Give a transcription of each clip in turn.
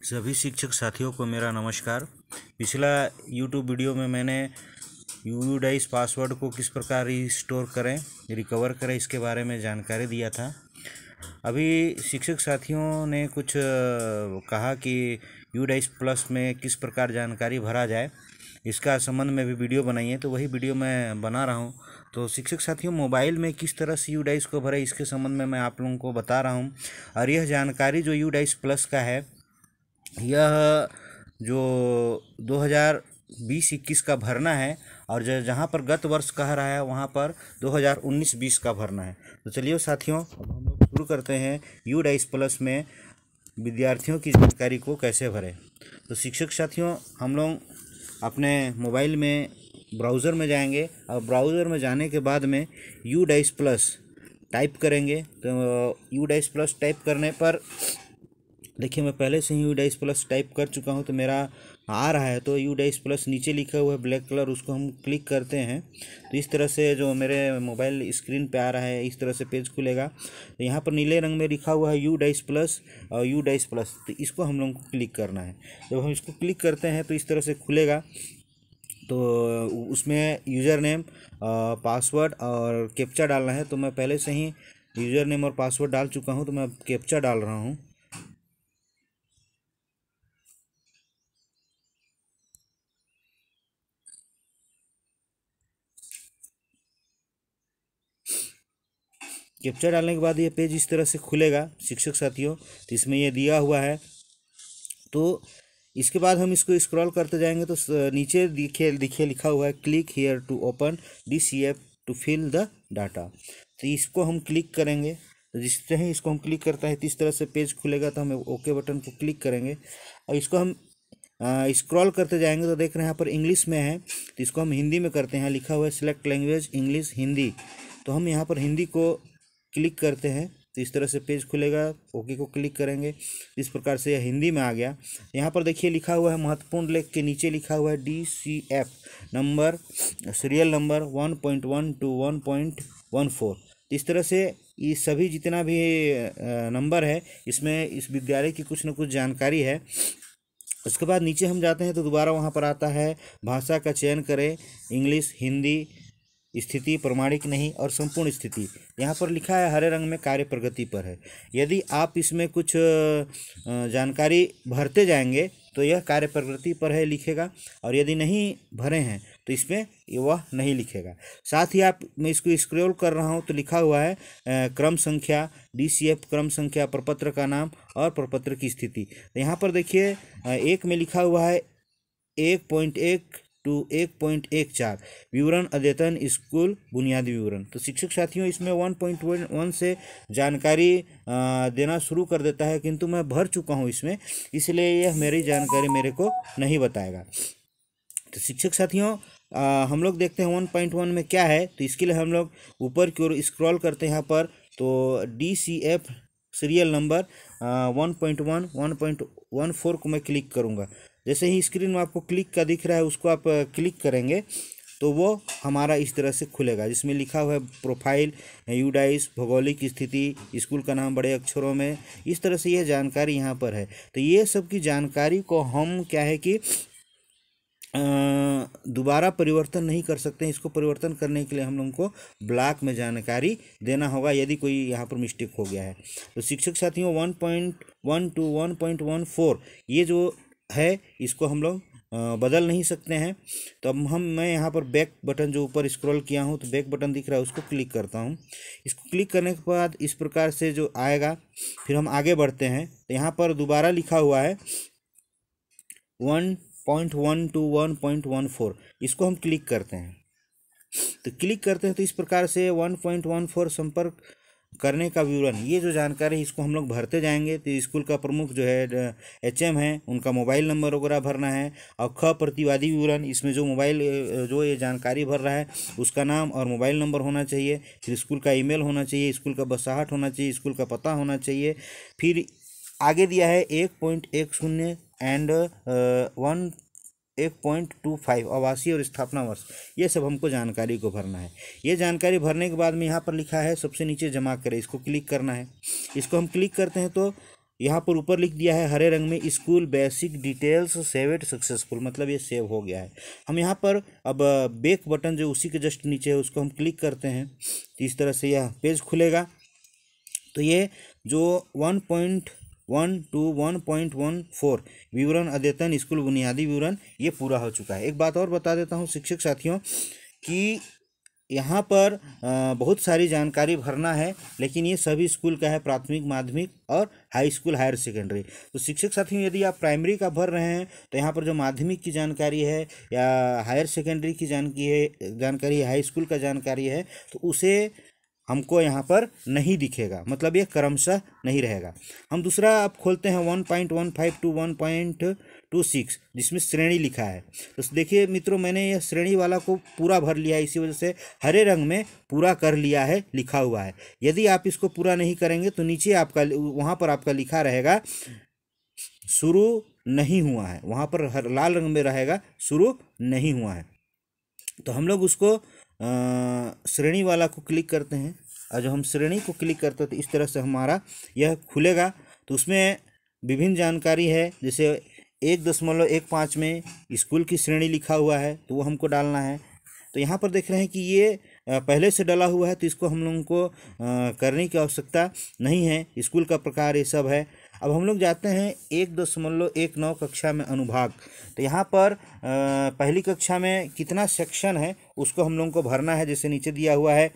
सभी शिक्षक साथियों को मेरा नमस्कार। पिछला YouTube वीडियो में मैंने यूडाइस पासवर्ड को किस प्रकार रिस्टोर करें, रिकवर करें, इसके बारे में जानकारी दिया था। अभी शिक्षक साथियों ने कुछ कहा कि यूडाइस प्लस में किस प्रकार जानकारी भरा जाए, इसका संबंध में भी वीडियो बनाई है, तो वही वीडियो मैं बना रहा हूँ। तो शिक्षक साथियों, मोबाइल में किस तरह से यूडाइस को भरे इसके संबंध में मैं आप लोगों को बता रहा हूँ। और यह जानकारी जो यूडाइस प्लस का है, यह जो 2020-21 का भरना है और जहाँ पर गत वर्ष कह रहा है वहाँ पर 2019-20 का भरना है। तो चलिए साथियों, अब हम लोग शुरू करते हैं यूडाइस प्लस में विद्यार्थियों की जानकारी को कैसे भरें। तो शिक्षक साथियों, हम लोग अपने मोबाइल में ब्राउज़र में जाएंगे और ब्राउज़र में जाने के बाद में यूडाइस प्लस टाइप करेंगे। तो यूडाइस प्लस टाइप करने पर देखिए, मैं पहले से ही यूडाइस प्लस टाइप कर चुका हूं तो मेरा आ रहा है। तो यूडाइस प्लस नीचे लिखा हुआ है ब्लैक कलर, उसको हम क्लिक करते हैं तो इस तरह से जो मेरे मोबाइल स्क्रीन पे आ रहा है, इस तरह से पेज खुलेगा। तो यहाँ पर नीले रंग में लिखा हुआ है यूडाइस प्लस और यूडाइस प्लस, तो इसको हम लोग को क्लिक करना है। जब हम इसको क्लिक करते हैं तो इस तरह से खुलेगा। तो उसमें यूज़र नेम, पासवर्ड और कैप्चा डालना है। तो मैं पहले से ही यूज़र नेम और पासवर्ड डाल चुका हूँ, तो मैं कैप्चा डाल रहा हूँ। कैप्चा डालने के बाद ये पेज इस तरह से खुलेगा शिक्षक साथियों। तो इसमें ये दिया हुआ है। तो इसके बाद हम इसको स्क्रॉल करते जाएंगे तो नीचे दिखे लिखा हुआ है click here to open DCF to fill the data. तो इसको हम क्लिक करेंगे। तो जिस तरह ही इसको हम क्लिक करता है तो इस तरह से पेज खुलेगा। तो हम ओके बटन को क्लिक करेंगे और इसको हम स्क्रॉल करते जाएंगे तो देख रहे हैं यहाँ पर इंग्लिश में है, तो इसको हम हिंदी में करते हैं। लिखा हुआ है सिलेक्ट लैंग्वेज इंग्लिश हिंदी, तो हम यहाँ पर हिंदी को क्लिक करते हैं तो इस तरह से पेज खुलेगा। ओके को क्लिक करेंगे, इस प्रकार से यह हिंदी में आ गया। यहाँ पर देखिए लिखा हुआ है महत्वपूर्ण लेख के नीचे लिखा हुआ है DCF number, serial number 1.1 to 1.14। इस तरह से ये सभी जितना भी नंबर है, इसमें इस विद्यालय की कुछ न कुछ जानकारी है। उसके बाद नीचे हम जाते हैं तो दोबारा वहाँ पर आता है भाषा का चयन करें, इंग्लिश, हिंदी, स्थिति प्रमाणिक नहीं और संपूर्ण स्थिति। यहाँ पर लिखा है हरे रंग में कार्य प्रगति पर है। यदि आप इसमें कुछ जानकारी भरते जाएंगे तो यह कार्य प्रगति पर है लिखेगा, और यदि नहीं भरे हैं तो इसमें वह नहीं लिखेगा। साथ ही आप, मैं इसको स्क्रॉल कर रहा हूँ तो लिखा हुआ है क्रम संख्या, DCF क्रम संख्या, प्रपत्र का नाम और प्रपत्र की स्थिति। तो यहाँ पर देखिए एक में लिखा हुआ है 1.1 to 1.14 विवरण अद्यतन स्कूल बुनियादी विवरण। तो शिक्षक साथियों, इसमें 1.1 से जानकारी देना शुरू कर देता है, किंतु मैं भर चुका हूँ इसमें, इसलिए यह मेरी जानकारी मेरे को नहीं बताएगा। तो शिक्षक साथियों, हम लोग देखते हैं 1.1 में क्या है। तो इसके लिए हम लोग ऊपर की ओर स्क्रॉल करते हैं यहाँ पर, तो DCF सीरियल नंबर 1.1 1.14 को मैं क्लिक करूँगा। जैसे ही स्क्रीन में आपको क्लिक का दिख रहा है, उसको आप क्लिक करेंगे तो वो हमारा इस तरह से खुलेगा, जिसमें लिखा हुआ है प्रोफाइल, यूडाइस, भौगोलिक स्थिति, स्कूल का नाम बड़े अक्षरों में। इस तरह से यह जानकारी यहाँ पर है। तो ये सब की जानकारी को हम क्या है कि दोबारा परिवर्तन नहीं कर सकते हैं। इसको परिवर्तन करने के लिए हम लोगों को ब्लॉक में जानकारी देना होगा, यदि कोई यहाँ पर मिस्टेक हो गया है। तो शिक्षक साथियों, 1.1 to 1.14 ये जो है, इसको हम लोग बदल नहीं सकते हैं। तो अब मैं यहाँ पर बैक बटन, जो ऊपर स्क्रॉल किया हूँ तो बैक बटन दिख रहा है, उसको क्लिक करता हूँ। इसको क्लिक करने के बाद इस प्रकार से जो आएगा, फिर हम आगे बढ़ते हैं तो यहाँ पर दोबारा लिखा हुआ है 1.1 to 1.14, इसको हम क्लिक करते हैं। तो क्लिक करते हैं तो इस प्रकार से 1.14 संपर्क करने का विवरण, ये जो जानकारी है इसको हम लोग भरते जाएंगे। तो स्कूल का प्रमुख जो है HM है, उनका मोबाइल नंबर वगैरह भरना है। और प्रतिवादी विवरण, इसमें जो मोबाइल जो ये जानकारी भर रहा है उसका नाम और मोबाइल नंबर होना चाहिए। फिर स्कूल का ईमेल होना चाहिए, स्कूल का बसाहट होना चाहिए, स्कूल का पता होना चाहिए। फिर आगे दिया है 1.10 एंड 1.25 आवासीय और स्थापना वर्ष, ये सब हमको जानकारी को भरना है। ये जानकारी भरने के बाद में यहाँ पर लिखा है सबसे नीचे जमा करें, इसको क्लिक करना है। इसको हम क्लिक करते हैं तो यहाँ पर ऊपर लिख दिया है हरे रंग में, school basic details saved successful, मतलब ये सेव हो गया है। हम यहाँ पर अब बैक बटन जो उसी के जस्ट नीचे है उसको हम क्लिक करते हैं तो इस तरह से यह पेज खुलेगा। तो ये जो 1.1 to 1.14 विवरण अद्यतन स्कूल बुनियादी विवरण ये पूरा हो चुका है। एक बात और बता देता हूँ शिक्षक साथियों कि यहाँ पर बहुत सारी जानकारी भरना है, लेकिन ये सभी स्कूल का है, प्राथमिक, माध्यमिक और हाई स्कूल, हायर सेकेंडरी। तो शिक्षक साथियों यदि आप प्राइमरी का भर रहे हैं तो यहाँ पर जो माध्यमिक की जानकारी है या हायर सेकेंडरी की जानकारी है, हाई स्कूल का जानकारी है, तो उसे हमको यहाँ पर नहीं दिखेगा, मतलब ये क्रमशः नहीं रहेगा। हम दूसरा आप खोलते हैं 1.15 to 1.26 जिसमें श्रेणी लिखा है। तो देखिए मित्रों, मैंने यह श्रेणी वाला को पूरा भर लिया है, इसी वजह से हरे रंग में पूरा कर लिया है लिखा हुआ है। यदि आप इसको पूरा नहीं करेंगे तो नीचे आपका वहाँ पर आपका लिखा रहेगा शुरू नहीं हुआ है, वहाँ पर लाल रंग में रहेगा शुरू नहीं हुआ है। तो हम लोग उसको श्रेणी वाला को क्लिक करते हैं और जब हम श्रेणी को क्लिक करते हैं तो इस तरह से हमारा यह खुलेगा। तो उसमें विभिन्न जानकारी है, जैसे 1.15 में स्कूल की श्रेणी लिखा हुआ है तो वो हमको डालना है। तो यहाँ पर देख रहे हैं कि ये पहले से डला हुआ है तो इसको हम लोगों को करने की आवश्यकता नहीं है, स्कूल का प्रकार ये सब है। अब हम लोग जाते हैं 1.19 कक्षा में अनुभाग। तो यहाँ पर पहली कक्षा में कितना सेक्शन है उसको हम लोगों को भरना है, जैसे नीचे दिया हुआ है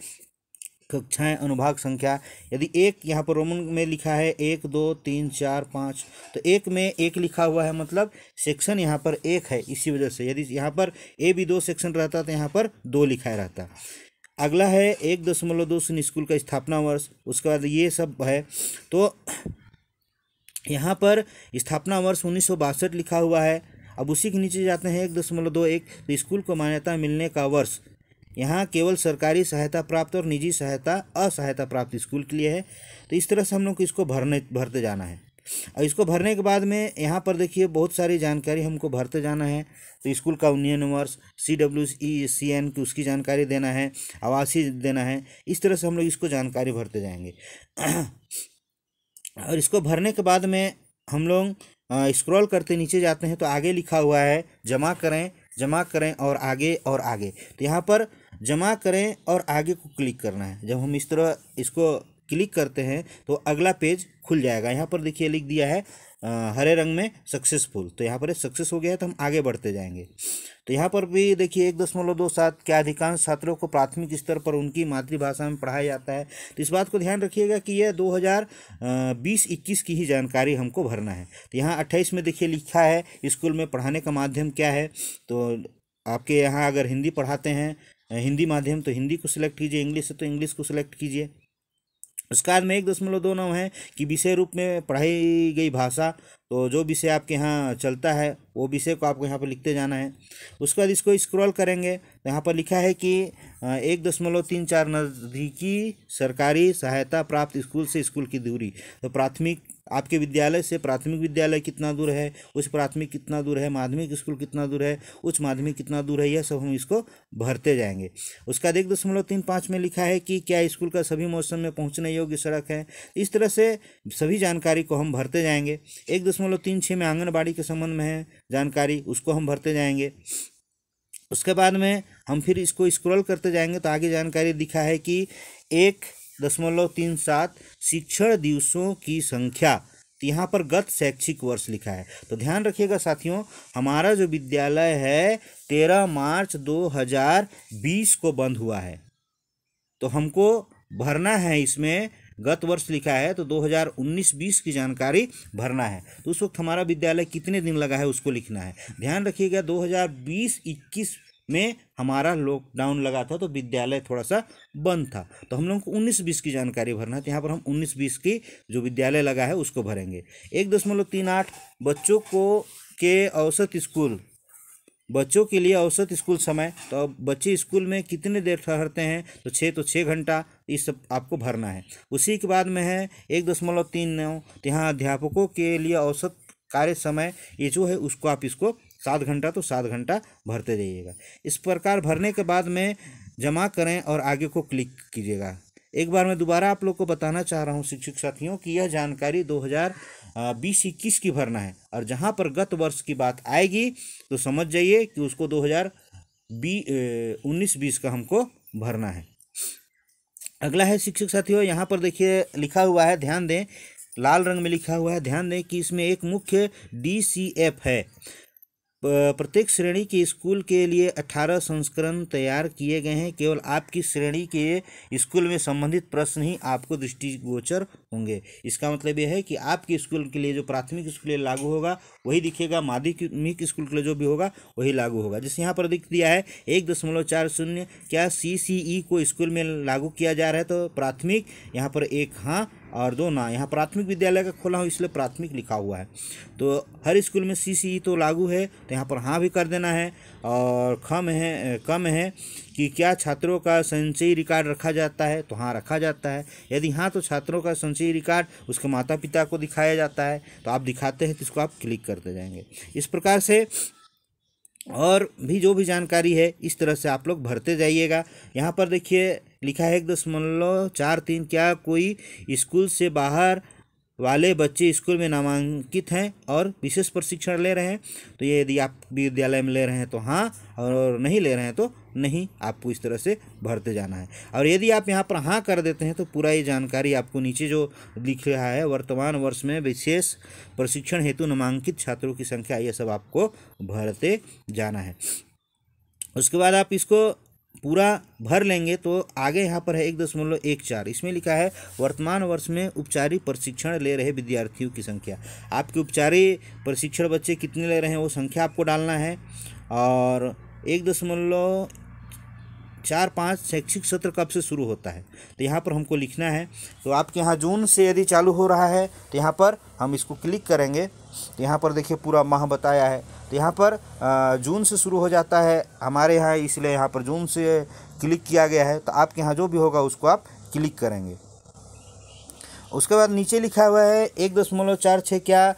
कक्षाएं अनुभाग संख्या। यदि एक यहाँ पर रोमन में लिखा है 1 2 3 4 5, तो एक में एक लिखा हुआ है, मतलब सेक्शन यहाँ पर एक है। इसी वजह से यदि यहाँ पर ए भी 2 सेक्शन रहता तो यहाँ पर 2 लिखा रहता। अगला है 1.2 स्कूल का स्थापना वर्ष, उसके बाद ये सब है। तो यहाँ पर स्थापना वर्ष 1962 लिखा हुआ है। अब उसी के नीचे जाते हैं 1.21 तो स्कूल को मान्यता मिलने का वर्ष। यहाँ केवल सरकारी सहायता प्राप्त और निजी सहायता असहायता प्राप्त स्कूल के लिए है। तो इस तरह से हम लोग को इसको भरते जाना है। और इसको भरने के बाद में यहाँ पर देखिए बहुत सारी जानकारी हमको भरते जाना है। तो स्कूल का उन्नयन वर्ष, CWCN की उसकी जानकारी देना है, आवासीय देना है। इस तरह से हम लोग इसको जानकारी भरते जाएंगे। और इसको भरने के बाद में हम लोग स्क्रॉल करते नीचे जाते हैं तो आगे लिखा हुआ है जमा करें और आगे और आगे। तो यहाँ पर जमा करें और आगे को क्लिक करना है। जब हम इस तरह इसको क्लिक करते हैं तो अगला पेज खुल जाएगा। यहाँ पर देखिए लिख दिया है हरे रंग में सक्सेसफुल, तो यहाँ पर सक्सेस हो गया है तो हम आगे बढ़ते जाएंगे। तो यहाँ पर भी देखिए 1.27 क्या अधिकांश छात्रों को प्राथमिक स्तर पर उनकी मातृभाषा में पढ़ाया जाता है। तो इस बात को ध्यान रखिएगा कि यह 2020-21 की ही जानकारी हमको भरना है। तो यहाँ 28 में देखिए लिखा है स्कूल में पढ़ाने का माध्यम क्या है। तो आपके यहाँ अगर हिंदी पढ़ाते हैं हिंदी माध्यम तो हिंदी को सिलेक्ट कीजिए, इंग्लिश है तो इंग्लिश को सिलेक्ट कीजिए। उसके बाद में 1.29 है कि विषय रूप में पढ़ाई गई भाषा। तो जो विषय आपके यहाँ चलता है वो विषय को आपको यहाँ पर लिखते जाना है। उसके बाद इसको स्क्रॉल करेंगे तो यहाँ पर लिखा है कि 1.34 नज़दीकी सरकारी सहायता प्राप्त स्कूल से स्कूल की दूरी। तो प्राथमिक आपके विद्यालय से प्राथमिक विद्यालय कितना दूर है, उच्च प्राथमिक कितना दूर है, माध्यमिक स्कूल कितना दूर है, उच्च माध्यमिक कितना दूर है, यह सब हम इसको भरते जाएंगे। उसका 1.35 में लिखा है कि क्या स्कूल का सभी मौसम में पहुंचने योग्य सड़क है। इस तरह से सभी जानकारी को हम भरते जाएंगे। 1.36 में आंगनबाड़ी के संबंध में है जानकारी, उसको हम भरते जाएंगे। उसके बाद में हम फिर इसको स्क्रॉल करते जाएंगे तो आगे जानकारी दिखा है कि 1.37 शिक्षण दिवसों की संख्या। तो यहाँ पर गत शैक्षिक वर्ष लिखा है। तो ध्यान रखिएगा साथियों, हमारा जो विद्यालय है 13 मार्च 2020 को बंद हुआ है। तो हमको भरना है, इसमें गत वर्ष लिखा है तो 2019-20 की जानकारी भरना है। तो उस वक्त हमारा विद्यालय कितने दिन लगा है उसको लिखना है। ध्यान रखिएगा 2020-21 में हमारा लॉकडाउन लगा था तो विद्यालय थोड़ा सा बंद था, तो हम लोग को 19-20 की जानकारी भरना है। तो यहाँ पर हम 19-20 की जो विद्यालय लगा है उसको भरेंगे। 1.38 बच्चों को के औसत स्कूल, बच्चों के लिए औसत स्कूल समय। तो अब बच्चे स्कूल में कितने देर ठहरते हैं तो 6 घंटा, इस सब आपको भरना है। उसी के बाद में है 1.39 तो यहाँ अध्यापकों के लिए औसत कार्य समय ये जो है उसको आप इसको 7 घंटा तो 7 घंटा भरते जाइएगा। इस प्रकार भरने के बाद में जमा करें और आगे को क्लिक कीजिएगा। एक बार मैं दोबारा आप लोग को बताना चाह रहा हूँ शिक्षक साथियों कि यह जानकारी 2020-21 की भरना है, और जहाँ पर गत वर्ष की बात आएगी तो समझ जाइए कि उसको 2019-20 का हमको भरना है। अगला है शिक्षक साथियों, यहाँ पर देखिए लिखा हुआ है, ध्यान दें, लाल रंग में लिखा हुआ है, ध्यान दें कि इसमें एक मुख्य DCF है। प्रत्येक श्रेणी के स्कूल के लिए 18 संस्करण तैयार किए गए हैं। केवल आपकी श्रेणी के स्कूल में संबंधित प्रश्न ही आपको दृष्टिगोचर होंगे। इसका मतलब यह है कि आपके स्कूल के लिए जो प्राथमिक स्कूल के लिए लागू होगा वही दिखेगा, माध्यमिक स्कूल के लिए जो भी होगा वही लागू होगा। जैसे यहाँ पर दिख दिया है 1.40, क्या CCE को स्कूल में लागू किया जा रहा है, तो प्राथमिक यहाँ पर 1 हाँ और 2 ना। यहाँ प्राथमिक विद्यालय का खोला हूँ इसलिए प्राथमिक लिखा हुआ है, तो हर स्कूल में CCE तो लागू है, तो यहाँ पर हाँ भी कर देना है। और कम है कि क्या छात्रों का संचयी रिकॉर्ड रखा जाता है, तो हाँ रखा जाता है। यदि हाँ तो छात्रों का संचयी रिकॉर्ड उसके माता पिता को दिखाया जाता है, तो आप दिखाते हैं तो इसको आप क्लिक करते जाएंगे। इस प्रकार से और भी जो भी जानकारी है इस तरह से आप लोग भरते जाइएगा। यहाँ पर देखिए लिखा है 1.43, क्या कोई स्कूल से बाहर वाले बच्चे स्कूल में नामांकित हैं और विशेष प्रशिक्षण ले रहे हैं, तो ये यदि आप विद्यालय में ले रहे हैं तो हाँ, और नहीं ले रहे हैं तो नहीं, आपको इस तरह से भरते जाना है। और यदि आप यहाँ पर हाँ कर देते हैं तो पूरा ये जानकारी आपको नीचे जो लिख रहा है, वर्तमान वर्ष में विशेष प्रशिक्षण हेतु नामांकित छात्रों की संख्या, ये सब आपको भरते जाना है। उसके बाद आप इसको पूरा भर लेंगे तो आगे यहाँ पर है 1.14, इसमें लिखा है वर्तमान वर्ष में उपचारी प्रशिक्षण ले रहे विद्यार्थियों की संख्या। आपके उपचारी प्रशिक्षण बच्चे कितने ले रहे हैं वो संख्या आपको डालना है। और 1.45 शैक्षिक सत्र कब से शुरू होता है, तो यहाँ पर हमको लिखना है। तो आपके यहाँ जून से यदि चालू हो रहा है तो यहाँ पर हम इसको क्लिक करेंगे, तो यहाँ पर देखिए पूरा माह बताया है, तो यहाँ पर जून से शुरू हो जाता है हमारे यहाँ, इसलिए यहाँ पर जून से क्लिक किया गया है। तो आपके यहाँ जो भी होगा उसको आप क्लिक करेंगे। उसके बाद नीचे लिखा हुआ है 1.46, क्या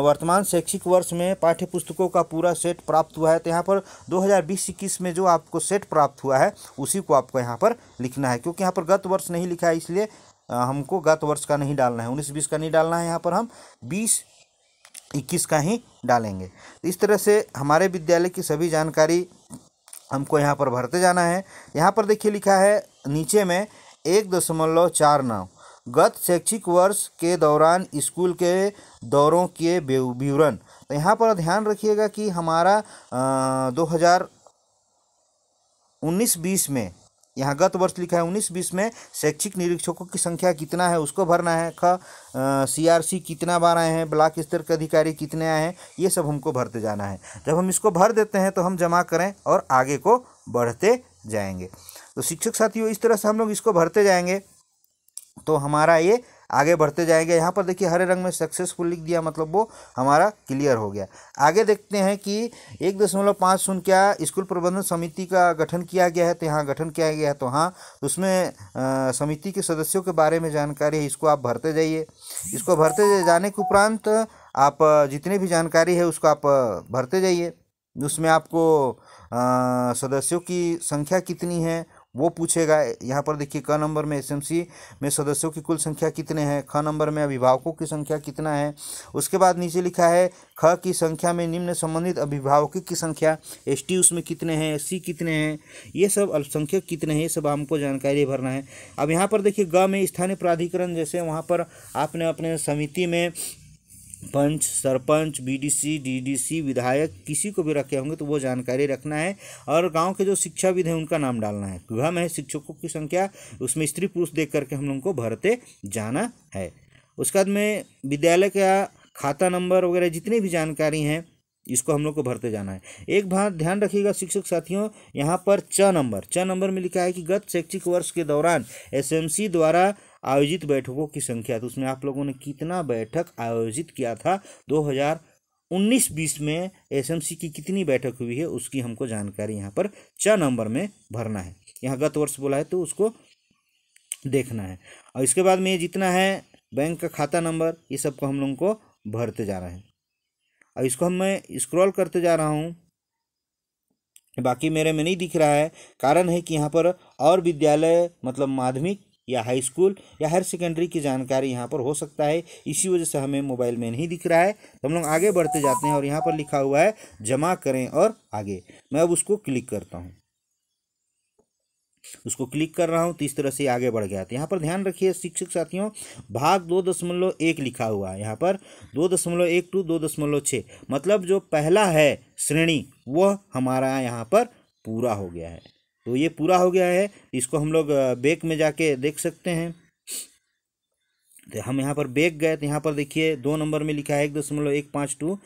वर्तमान शैक्षिक वर्ष में पाठ्य पुस्तकों का पूरा सेट प्राप्त हुआ है, तो यहाँ पर 2020-21 में जो आपको सेट प्राप्त हुआ है उसी को आपको यहाँ पर लिखना है। क्योंकि यहाँ पर गत वर्ष नहीं लिखा है इसलिए हमको गत वर्ष का नहीं डालना है, 19-20 का नहीं डालना है, यहाँ पर हम 20-21 का ही डालेंगे। तो इस तरह से हमारे विद्यालय की सभी जानकारी हमको यहाँ पर भरते जाना है। यहाँ पर देखिए लिखा है नीचे में 1.49, गत शैक्षिक वर्ष के दौरान स्कूल के दौरों के विवरण। तो यहाँ पर ध्यान रखिएगा कि हमारा 2019-20 में, यहाँ गत वर्ष लिखा है 19-20 में शैक्षिक निरीक्षकों की संख्या कितना है उसको भरना है। CRC कितना बार आए हैं, ब्लॉक स्तर के अधिकारी कितने आए हैं, ये सब हमको भरते जाना है। जब हम इसको भर देते हैं तो हम जमा करें और आगे को बढ़ते जाएंगे। तो शिक्षक साथियों इस तरह से हम लोग इसको भरते जाएंगे तो हमारा ये आगे बढ़ते जाएंगे। यहाँ पर देखिए हरे रंग में सक्सेसफुल लिख दिया, मतलब वो हमारा क्लियर हो गया। आगे देखते हैं कि 1.50, क्या स्कूल प्रबंधन समिति का गठन किया गया है, तो यहाँ गठन किया गया है, तो हाँ, तो उसमें समिति के सदस्यों के बारे में जानकारी है, इसको आप भरते जाइए। इसको भरते जाने के उपरांत आप जितनी भी जानकारी है उसको आप भरते जाइए। उसमें आपको सदस्यों की संख्या कितनी है वो पूछेगा। यहाँ पर देखिए क नंबर में SMC में सदस्यों की कुल संख्या कितने हैं, ख नंबर में अभिभावकों की संख्या कितना है। उसके बाद नीचे लिखा है ख की संख्या में निम्न संबंधित अभिभावकों की संख्या, ST उसमें कितने हैं, SC कितने हैं, ये सब अल्पसंख्यक कितने हैं, ये सब हमको जानकारी भरना है। अब यहाँ पर देखिए ग में स्थानीय प्राधिकरण, जैसे वहाँ पर आपने अपने समिति में पंच, सरपंच, BDC, DDC, विधायक किसी को भी रखे होंगे तो वो जानकारी रखना है। और गांव के जो शिक्षाविद हैं उनका नाम डालना है। घ में शिक्षकों की संख्या, उसमें स्त्री पुरुष देख करके हम लोगों को भरते जाना है। उसके बाद में विद्यालय का खाता नंबर वगैरह जितनी भी जानकारी हैं इसको हम लोग को भरते जाना है। एक बात ध्यान रखिएगा शिक्षक साथियों, यहाँ पर च नंबर में लिखा है कि गत शैक्षिक वर्ष के दौरान SMC द्वारा आयोजित बैठकों की संख्या, तो उसमें आप लोगों ने कितना बैठक आयोजित किया था 2019-20 में, SMC की कितनी बैठक हुई है उसकी हमको जानकारी यहाँ पर च नंबर में भरना है। यहाँ गत वर्ष बोला है तो उसको देखना है। और इसके बाद में जितना है बैंक का खाता नंबर, ये सबको हम लोगों को भरते जा रहे हैं। और इसको मैं स्क्रॉल करते जा रहा हूँ बाकी मेरे में नहीं दिख रहा है। कारण है कि यहाँ पर और विद्यालय मतलब माध्यमिक या हाई स्कूल या हायर सेकेंडरी की जानकारी यहाँ पर हो सकता है, इसी वजह से हमें मोबाइल में नहीं दिख रहा है। तो हम लोग आगे बढ़ते जाते हैं और यहाँ पर लिखा हुआ है जमा करें और आगे। मैं अब उसको क्लिक करता हूँ, उसको क्लिक कर रहा हूँ तो इस तरह से आगे बढ़ गया। तो यहाँ पर ध्यान रखिए शिक्षक साथियों, भाग 2.1 लिखा हुआ है यहाँ पर 2.1 टू 2.6, मतलब जो पहला है श्रेणी वह हमारा यहाँ पर पूरा हो गया है। तो ये पूरा हो गया है, इसको हम लोग बैक में जाके देख सकते हैं। तो हम यहाँ पर बैक गए तो यहाँ पर देखिए 2 नंबर में लिखा है 1.15 टू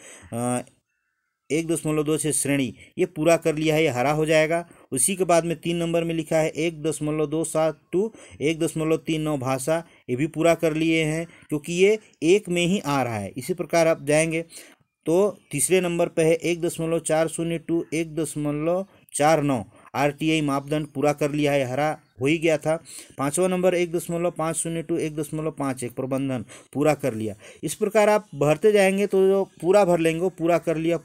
1.26 श्रेणी, ये पूरा कर लिया है, ये हरा हो जाएगा। उसी के बाद में 3 नंबर में लिखा है 1.27 टू 1.39 भाषा, ये भी पूरा कर लिए हैं क्योंकि ये एक में ही आ रहा है। इसी प्रकार आप जाएंगे तो तीसरे नंबर पे है 1.40 टू 1.49 RTI मापदंड पूरा कर लिया है, हरा हो ही गया था। 5वां नंबर 1.50 टू 1.51 प्रबंधन पूरा कर लिया। इस प्रकार आप भरते जाएंगे तो जो पूरा भर लेंगे वो पूरा कर लिया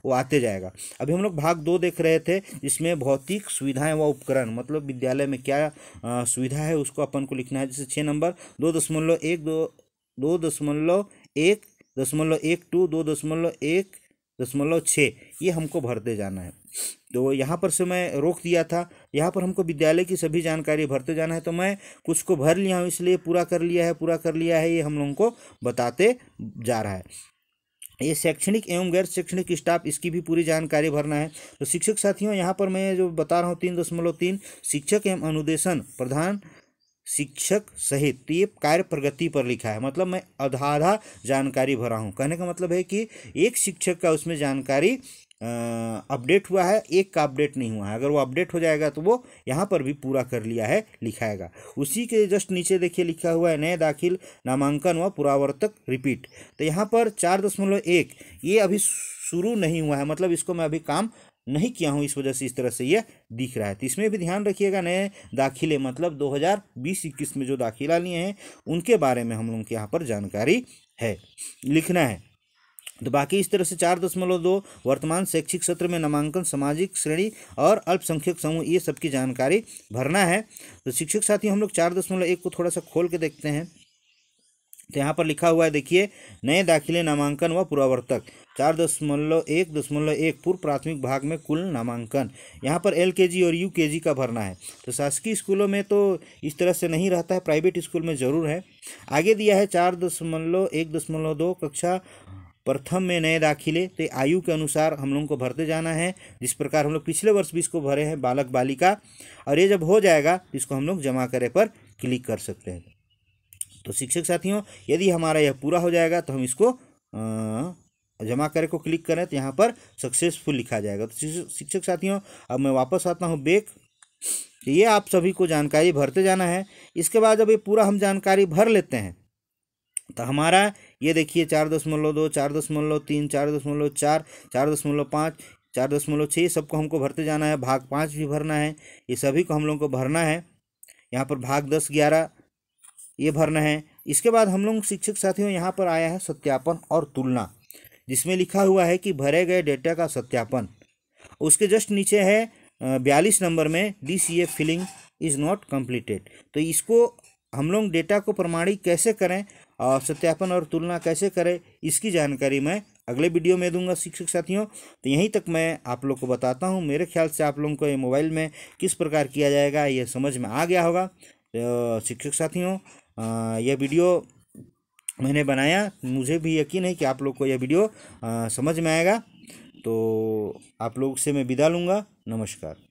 वो आते जाएगा। अभी हम लोग भाग 2 देख रहे थे जिसमें भौतिक सुविधाएं व उपकरण, मतलब विद्यालय में क्या सुविधा है उसको अपन को लिखना है। जैसे 6 नंबर 2.1 टू 2.1.6 ये हमको भरते जाना है। तो यहाँ पर से मैं रोक दिया था, यहाँ पर हमको विद्यालय की सभी जानकारी भरते जाना है, तो मैं कुछ को भर लिया हूँ इसलिए पूरा कर लिया है, ये हम लोगों को बताते जा रहा है। ये शैक्षणिक एवं गैर शैक्षणिक स्टाफ, इसकी भी पूरी जानकारी भरना है। तो शिक्षक साथियों यहाँ पर मैं जो बता रहा हूँ 3.3 शिक्षक एवं अनुदेशन प्रधान शिक्षक सहित, तो ये कार्य प्रगति पर लिखा है, मतलब मैं आधा जानकारी भरा हूँ। कहने का मतलब है कि एक शिक्षक का उसमें जानकारी अपडेट हुआ है, एक का अपडेट नहीं हुआ है। अगर वो अपडेट हो जाएगा तो वो यहाँ पर भी पूरा कर लिया है लिखाएगा। उसी के जस्ट नीचे देखिए लिखा हुआ है नए दाखिल नामांकन व पुरावर्तक रिपीट, तो यहाँ पर 4.1 ये अभी शुरू नहीं हुआ है, मतलब इसको मैं अभी काम नहीं किया हूँ, इस वजह से इस तरह से ये दिख रहा है। तो इसमें भी ध्यान रखिएगा नए दाखिले मतलब 2020-21 में जो दाखिला लिए हैं उनके बारे में हम लोगों के यहाँ पर जानकारी है, लिखना है। तो बाकी इस तरह से 4.2 वर्तमान शैक्षिक सत्र में नामांकन सामाजिक श्रेणी और अल्पसंख्यक समूह, ये सब की जानकारी भरना है। तो शिक्षक साथी हम लोग 4.1 को थोड़ा सा खोल के देखते हैं। तो यहाँ पर लिखा हुआ है देखिए नए दाखिले नामांकन व पुरावर्तक 4.1.1 पूर्व प्राथमिक भाग में कुल नामांकन, यहाँ पर LKG और UKG का भरना है। तो शासकीय स्कूलों में तो इस तरह से नहीं रहता है, प्राइवेट स्कूल में ज़रूर है। आगे दिया है 4.1.2 कक्षा प्रथम में नए दाखिले, तो आयु के अनुसार हम लोगों को भरते जाना है, जिस प्रकार हम लोग पिछले वर्ष भी इसको भरे हैं बालक बालिका। और ये जब हो जाएगा तो इसको हम लोग जमा करे पर क्लिक कर सकते हैं। तो शिक्षक साथियों यदि हमारा यह पूरा हो जाएगा तो हम इसको जमा करे को क्लिक करें तो यहाँ पर सक्सेसफुल लिखा जाएगा। तो शिक्षक साथियों अब मैं वापस आता हूँ बैक। तो ये आप सभी को जानकारी भरते जाना है। इसके बाद जब ये पूरा हम जानकारी भर लेते हैं तो हमारा ये देखिए 4.2 4.3 4.4 4.5 4.6 सबको हमको भरते जाना है। भाग 5 भी भरना है, ये सभी को हम लोगों को भरना है। यहाँ पर भाग 10 11 ये भरना है। इसके बाद हम लोग शिक्षक साथियों यहाँ पर आया है सत्यापन और तुलना, जिसमें लिखा हुआ है कि भरे गए डेटा का सत्यापन। उसके जस्ट नीचे है 42 नंबर में DCA filling is not completed. तो इसको हम लोग डेटा को प्रमाणित कैसे करें और सत्यापन और तुलना कैसे करें इसकी जानकारी मैं अगले वीडियो में दूंगा शिक्षक साथियों। तो यहीं तक मैं आप लोग को बताता हूं। मेरे ख्याल से आप लोगों को ये मोबाइल में किस प्रकार किया जाएगा ये समझ में आ गया होगा। तो शिक्षक साथियों यह वीडियो मैंने बनाया, मुझे भी यकीन है कि आप लोग को यह वीडियो समझ में आएगा। तो आप लोग से मैं विदा लूँगा। नमस्कार।